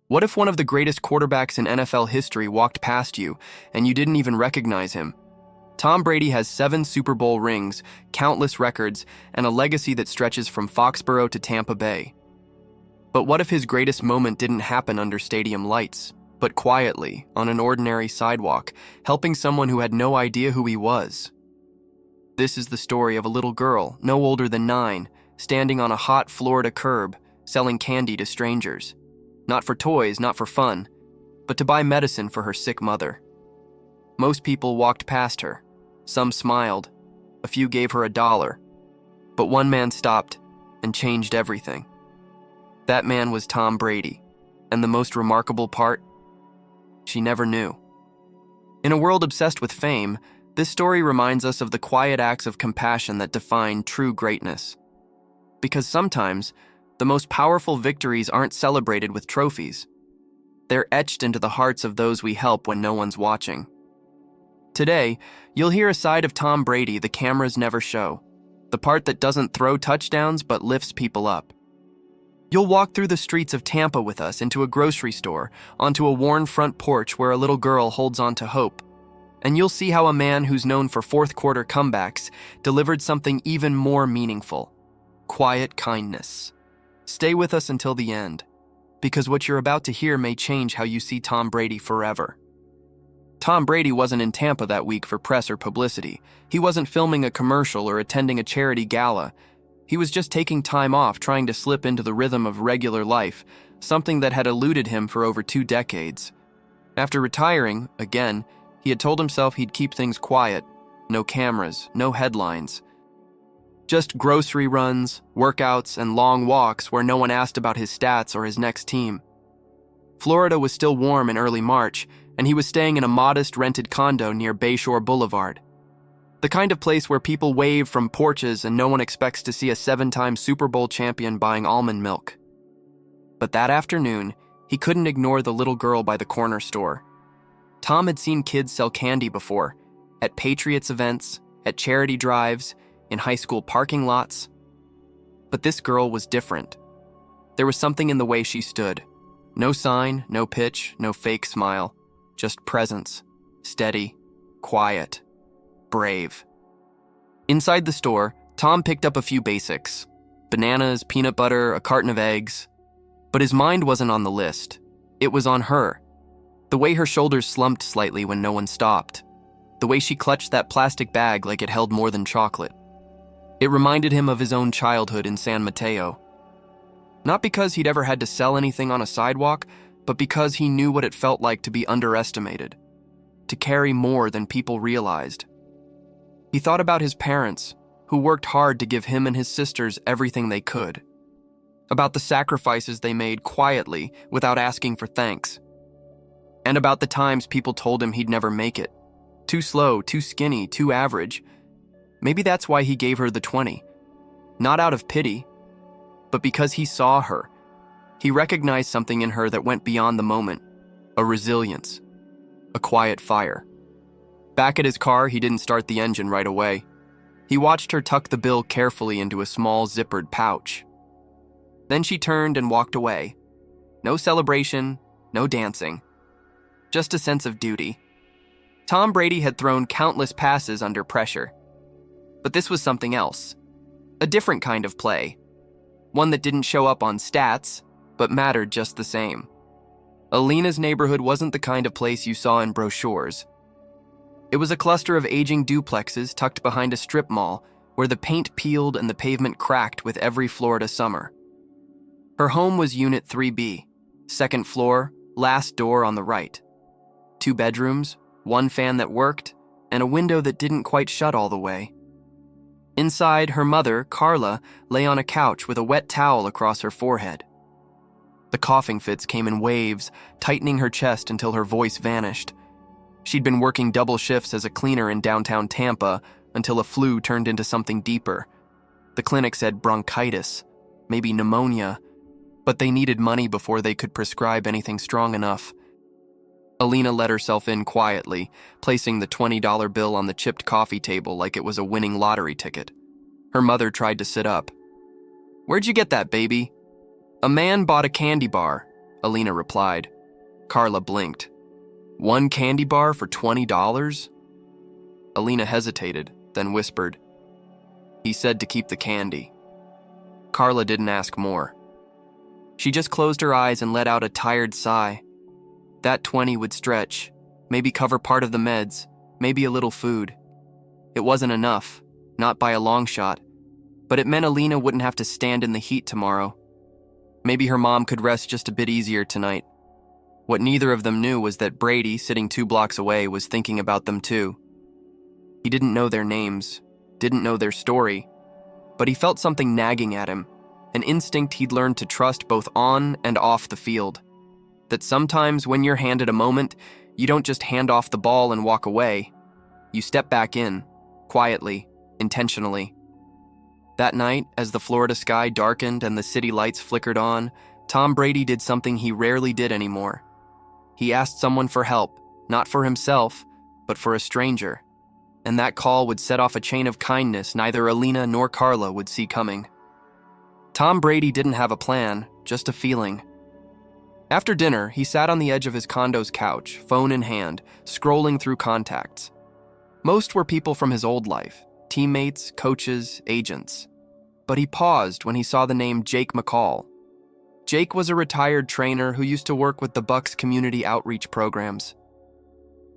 What if one of the greatest quarterbacks in NFL history walked past you and you didn't even recognize him? Tom Brady has 7 Super Bowl rings, countless records, and a legacy that stretches from Foxborough to Tampa Bay. But what if his greatest moment didn't happen under stadium lights, but quietly, on an ordinary sidewalk, helping someone who had no idea who he was? This is the story of a little girl, no older than 9, standing on a hot Florida curb, selling candy to strangers. Not for toys, not for fun, but to buy medicine for her sick mother. Most people walked past her. Some smiled. A few gave her $1. But one man stopped and changed everything. That man was Tom Brady. And the most remarkable part? She never knew. In a world obsessed with fame, this story reminds us of the quiet acts of compassion that define true greatness. Because sometimes, the most powerful victories aren't celebrated with trophies. They're etched into the hearts of those we help when no one's watching. Today, you'll hear a side of Tom Brady the cameras never show, the part that doesn't throw touchdowns but lifts people up. You'll walk through the streets of Tampa with us into a grocery store, onto a worn front porch where a little girl holds on to hope. And you'll see how a man who's known for fourth-quarter comebacks delivered something even more meaningful: quiet kindness. Stay with us until the end, because what you're about to hear may change how you see Tom Brady forever. Tom Brady wasn't in Tampa that week for press or publicity. He wasn't filming a commercial or attending a charity gala. He was just taking time off, trying to slip into the rhythm of regular life, something that had eluded him for over 2 decades. After retiring, again, he had told himself he'd keep things quiet. No cameras, no headlines. Just grocery runs, workouts, and long walks where no one asked about his stats or his next team. Florida was still warm in early March, and he was staying in a modest rented condo near Bayshore Boulevard. The kind of place where people wave from porches and no one expects to see a 7-time Super Bowl champion buying almond milk. But that afternoon, he couldn't ignore the little girl by the corner store. Tom had seen kids sell candy before, at Patriots events, at charity drives, in high school parking lots. But this girl was different. There was something in the way she stood. No sign, no pitch, no fake smile. Just presence. Steady, quiet, brave. Inside the store, Tom picked up a few basics. Bananas, peanut butter, a carton of eggs. But his mind wasn't on the list. It was on her. The way her shoulders slumped slightly when no one stopped. The way she clutched that plastic bag like it held more than chocolate. It reminded him of his own childhood in San Mateo. Not because he'd ever had to sell anything on a sidewalk, but because he knew what it felt like to be underestimated, to carry more than people realized. He thought about his parents, who worked hard to give him and his sisters everything they could. About the sacrifices they made quietly without asking for thanks. And about the times people told him he'd never make it. Too slow, too skinny, too average. Maybe that's why he gave her the 20. Not out of pity, but because he saw her. He recognized something in her that went beyond the moment. A resilience. A quiet fire. Back at his car, he didn't start the engine right away. He watched her tuck the bill carefully into a small zippered pouch. Then she turned and walked away. No celebration, no dancing. Just a sense of duty. Tom Brady had thrown countless passes under pressure. But this was something else. A different kind of play. One that didn't show up on stats, but mattered just the same. Alina's neighborhood wasn't the kind of place you saw in brochures. It was a cluster of aging duplexes tucked behind a strip mall where the paint peeled and the pavement cracked with every Florida summer. Her home was Unit 3B, second floor, last door on the right. 2 bedrooms, 1 fan that worked, and a window that didn't quite shut all the way. Inside, her mother, Carla, lay on a couch with a wet towel across her forehead. The coughing fits came in waves, tightening her chest until her voice vanished. She'd been working double shifts as a cleaner in downtown Tampa until a flu turned into something deeper. The clinic said bronchitis, maybe pneumonia, but they needed money before they could prescribe anything strong enough. Alina let herself in quietly, placing the $20 bill on the chipped coffee table like it was a winning lottery ticket. Her mother tried to sit up. "Where'd you get that, baby?" "A man bought a candy bar," Alina replied. Carla blinked. One candy bar for $20? Alina hesitated, then whispered. He said to keep the candy. Carla didn't ask more. She just closed her eyes and let out a tired sigh. That 20 would stretch, maybe cover part of the meds, maybe a little food. It wasn't enough, not by a long shot, but it meant Alina wouldn't have to stand in the heat tomorrow. Maybe her mom could rest just a bit easier tonight. What neither of them knew was that Brady, sitting 2 blocks away, was thinking about them too. He didn't know their names, didn't know their story, but he felt something nagging at him, an instinct he'd learned to trust both on and off the field. That sometimes when you're handed a moment, you don't just hand off the ball and walk away. You step back in, quietly, intentionally. That night, as the Florida sky darkened and the city lights flickered on, Tom Brady did something he rarely did anymore. He asked someone for help, not for himself, but for a stranger. And that call would set off a chain of kindness neither Alina nor Carla would see coming. Tom Brady didn't have a plan, just a feeling. After dinner, he sat on the edge of his condo's couch, phone in hand, scrolling through contacts. Most were people from his old life, teammates, coaches, agents. But he paused when he saw the name Jake McCall. Jake was a retired trainer who used to work with the Bucks community outreach programs.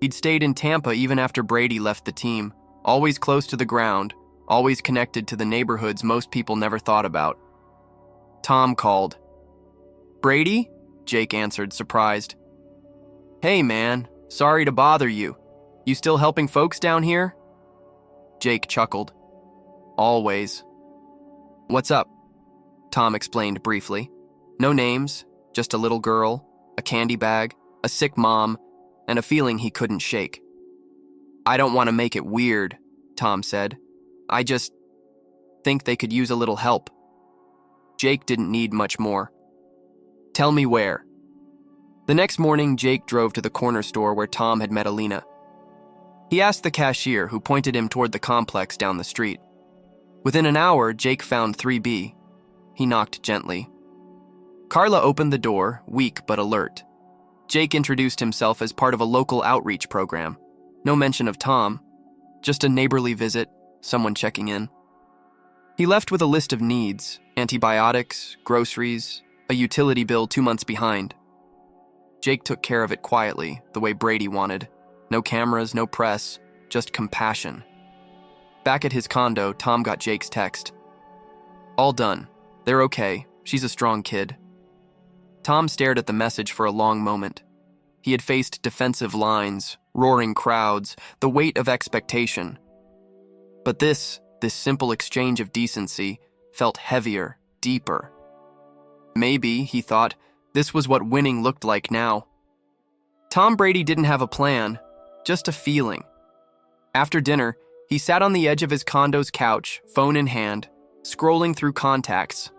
He'd stayed in Tampa even after Brady left the team, always close to the ground, always connected to the neighborhoods most people never thought about. Tom called. Brady? Jake answered, surprised. Hey man, sorry to bother you. You still helping folks down here? Jake chuckled. Always. What's up? Tom explained briefly. No names, just a little girl, a candy bag, a sick mom, and a feeling he couldn't shake. I don't want to make it weird, Tom said. I just think they could use a little help. Jake didn't need much more. Tell me where. The next morning, Jake drove to the corner store where Tom had met Alina. He asked the cashier, who pointed him toward the complex down the street. Within an hour, Jake found 3B. He knocked gently. Carla opened the door, weak but alert. Jake introduced himself as part of a local outreach program. No mention of Tom, just a neighborly visit, someone checking in. He left with a list of needs: antibiotics, groceries, a utility bill 2 months behind. Jake took care of it quietly, the way Brady wanted. No cameras, no press, just compassion. Back at his condo, Tom got Jake's text. All done. They're okay. She's a strong kid. Tom stared at the message for a long moment. He had faced defensive lines, roaring crowds, the weight of expectation. But this simple exchange of decency felt heavier, deeper. Maybe, he thought, this was what winning looked like now. Tom Brady didn't have a plan, just a feeling. After dinner, he sat on the edge of his condo's couch, phone in hand, scrolling through contacts.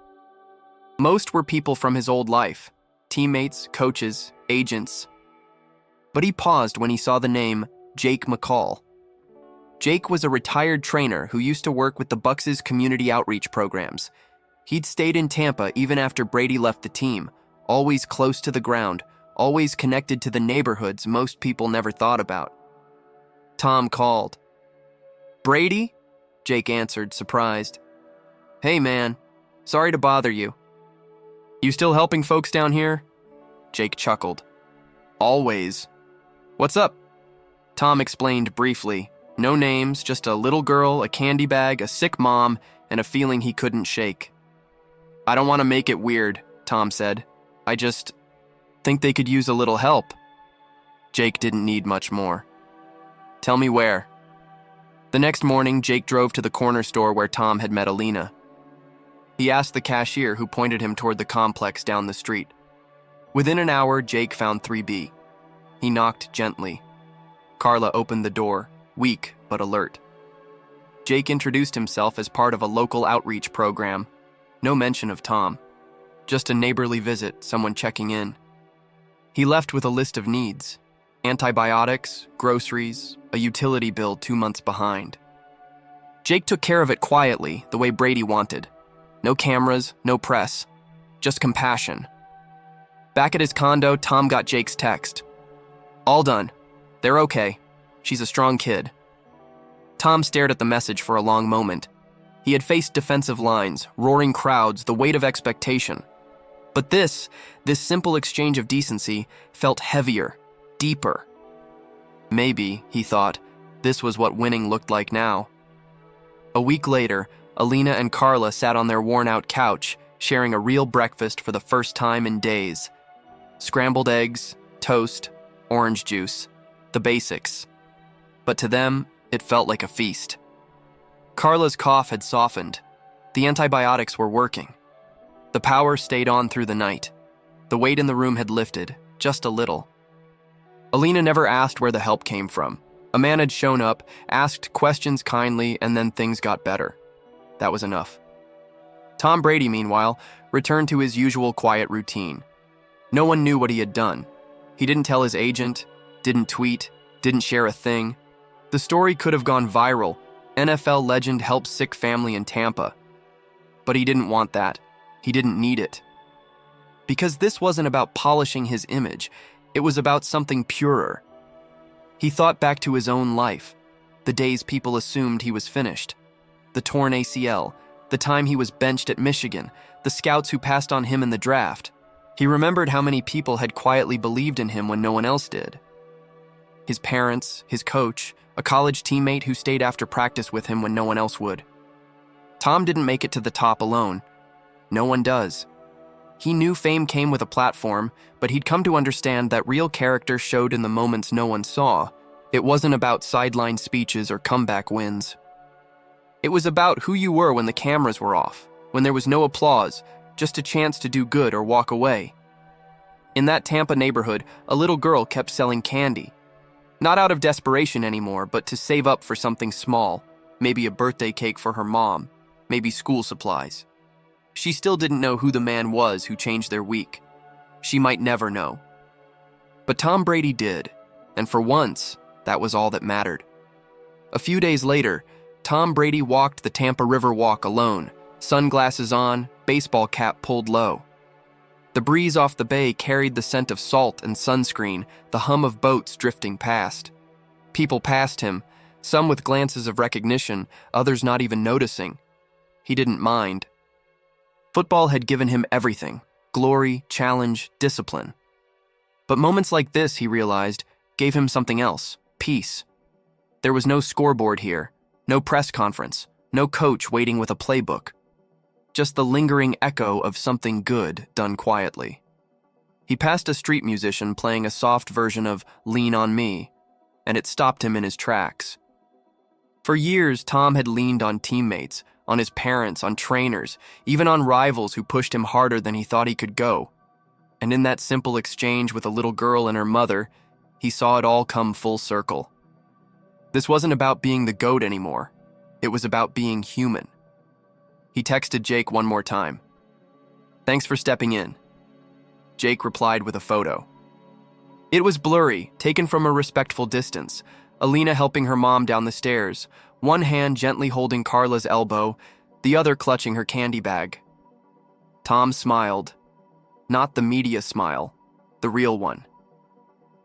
Most were people from his old life, teammates, coaches, agents. But he paused when he saw the name Jake McCall. Jake was a retired trainer who used to work with the Bucks' community outreach programs. He'd stayed in Tampa even after Brady left the team, always close to the ground, always connected to the neighborhoods most people never thought about. Tom called. Brady? Jake answered, surprised. Hey man, sorry to bother you. You still helping folks down here? Jake chuckled. Always. What's up? Tom explained briefly. No names, just a little girl, a candy bag, a sick mom, and a feeling he couldn't shake. I don't want to make it weird, Tom said. I just think they could use a little help. Jake didn't need much more. Tell me where. The next morning, Jake drove to the corner store where Tom had met Alina. He asked the cashier, who pointed him toward the complex down the street. Within an hour, Jake found 3B. He knocked gently. Carla opened the door, weak but alert. Jake introduced himself as part of a local outreach program. No mention of Tom. Just a neighborly visit, someone checking in. He left with a list of needs: antibiotics, groceries, a utility bill 2 months behind. Jake took care of it quietly, the way Brady wanted. No cameras, no press, just compassion. Back at his condo, Tom got Jake's text. "All done. They're okay. She's a strong kid." Tom stared at the message for a long moment. He had faced defensive lines, roaring crowds, the weight of expectation. But this simple exchange of decency felt heavier, deeper. Maybe, he thought, this was what winning looked like now. A week later, Alina and Carla sat on their worn-out couch, sharing a real breakfast for the first time in days. Scrambled eggs, toast, orange juice, the basics. But to them, it felt like a feast. Carla's cough had softened. The antibiotics were working. The power stayed on through the night. The weight in the room had lifted, just a little. Alina never asked where the help came from. A man had shown up, asked questions kindly, and then things got better. That was enough. Tom Brady, meanwhile, returned to his usual quiet routine. No one knew what he had done. He didn't tell his agent, didn't tweet, didn't share a thing. The story could have gone viral. NFL legend helps sick family in Tampa. But he didn't want that. He didn't need it. Because this wasn't about polishing his image. It was about something purer. He thought back to his own life, the days people assumed he was finished, the torn ACL, the time he was benched at Michigan, the scouts who passed on him in the draft. He remembered how many people had quietly believed in him when no one else did. His parents, his coach, a college teammate who stayed after practice with him when no one else would. Tom didn't make it to the top alone. No one does. He knew fame came with a platform, but he'd come to understand that real character showed in the moments no one saw. It wasn't about sideline speeches or comeback wins. It was about who you were when the cameras were off, when there was no applause, just a chance to do good or walk away. In that Tampa neighborhood, a little girl kept selling candy. Not out of desperation anymore, but to save up for something small, maybe a birthday cake for her mom, maybe school supplies. She still didn't know who the man was who changed their week. She might never know. But Tom Brady did, and for once, that was all that mattered. A few days later, Tom Brady walked the Tampa River Walk alone, sunglasses on, baseball cap pulled low. The breeze off the bay carried the scent of salt and sunscreen, the hum of boats drifting past. People passed him, some with glances of recognition, others not even noticing. He didn't mind. Football had given him everything: glory, challenge, discipline. But moments like this, he realized, gave him something else: peace. There was no scoreboard here, no press conference, no coach waiting with a playbook. Just the lingering echo of something good done quietly. He passed a street musician playing a soft version of "Lean on Me," and it stopped him in his tracks. For years, Tom had leaned on teammates, on his parents, on trainers, even on rivals who pushed him harder than he thought he could go. And in that simple exchange with a little girl and her mother, he saw it all come full circle. This wasn't about being the GOAT anymore. It was about being human. He texted Jake one more time. "Thanks for stepping in." Jake replied with a photo. It was blurry, taken from a respectful distance, Alina helping her mom down the stairs, one hand gently holding Carla's elbow, the other clutching her candy bag. Tom smiled. Not the media smile, the real one.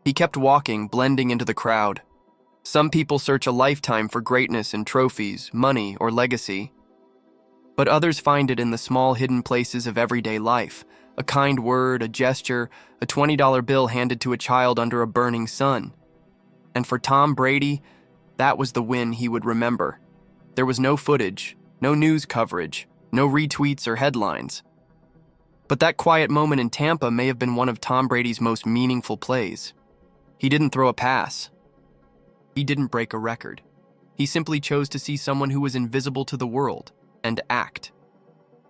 He kept walking, blending into the crowd. Some people search a lifetime for greatness in trophies, money, or legacy. But others find it in the small hidden places of everyday life: a kind word, a gesture, a $20 bill handed to a child under a burning sun. And for Tom Brady, that was the win he would remember. There was no footage, no news coverage, no retweets or headlines. But that quiet moment in Tampa may have been one of Tom Brady's most meaningful plays. He didn't throw a pass. He didn't break a record. He simply chose to see someone who was invisible to the world and act.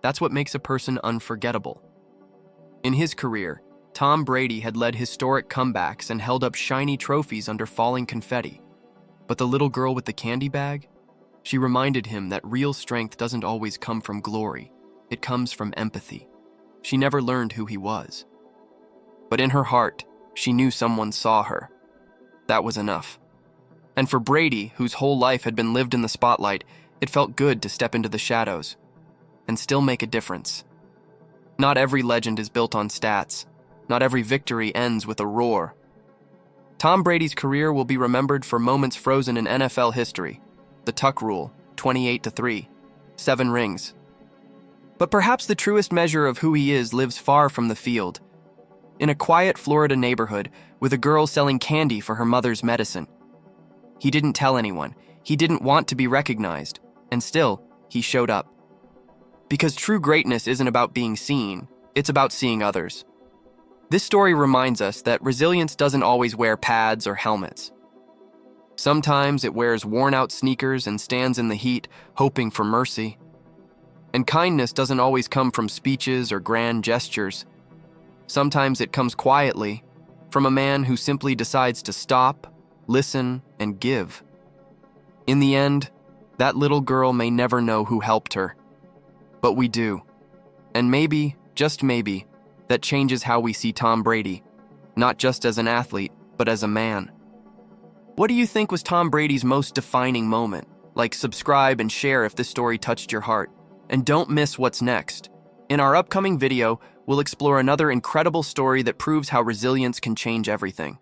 That's what makes a person unforgettable. In his career, Tom Brady had led historic comebacks and held up shiny trophies under falling confetti. But the little girl with the candy bag? She reminded him that real strength doesn't always come from glory. It comes from empathy. She never learned who he was. But in her heart, she knew someone saw her. That was enough. And for Brady, whose whole life had been lived in the spotlight, it felt good to step into the shadows and still make a difference. Not every legend is built on stats. Not every victory ends with a roar. Tom Brady's career will be remembered for moments frozen in NFL history. The Tuck Rule, 28-3, 7 rings. But perhaps the truest measure of who he is lives far from the field. In a quiet Florida neighborhood with a girl selling candy for her mother's medicine. He didn't tell anyone. He didn't want to be recognized. And still, he showed up. Because true greatness isn't about being seen, it's about seeing others. This story reminds us that resilience doesn't always wear pads or helmets. Sometimes it wears worn-out sneakers and stands in the heat, hoping for mercy. And kindness doesn't always come from speeches or grand gestures. Sometimes it comes quietly, from a man who simply decides to stop, listen, and give. In the end, that little girl may never know who helped her. But we do. And maybe, just maybe, that changes how we see Tom Brady, not just as an athlete, but as a man. What do you think was Tom Brady's most defining moment? Like, subscribe and share if this story touched your heart. And don't miss what's next. In our upcoming video, we'll explore another incredible story that proves how resilience can change everything.